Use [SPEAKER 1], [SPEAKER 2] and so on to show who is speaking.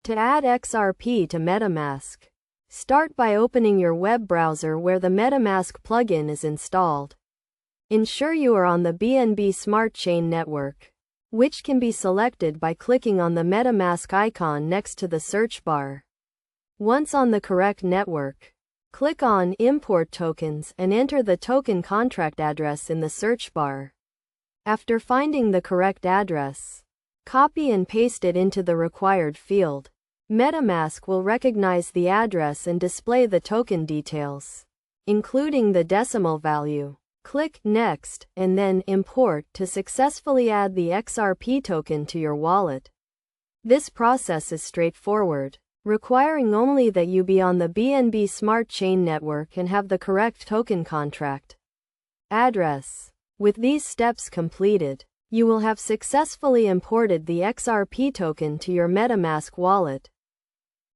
[SPEAKER 1] To add XRP to Metamask, start by opening your web browser where the Metamask plugin is installed. Ensure you are on the BNB Smart Chain network, which can be selected by clicking on the Metamask icon next to the search bar. Once on the correct network, click on Import Tokens and enter the token contract address in the search bar. After finding the correct address, copy and paste it into the required field. Metamask will recognize the address and display the token details, including the decimal value. Click Next, and then Import to successfully add the XRP token to your wallet. This process is straightforward, requiring only that you be on the BNB Smart Chain network and have the correct token contract address. With these steps completed, you will have successfully imported the XRP token to your Metamask wallet.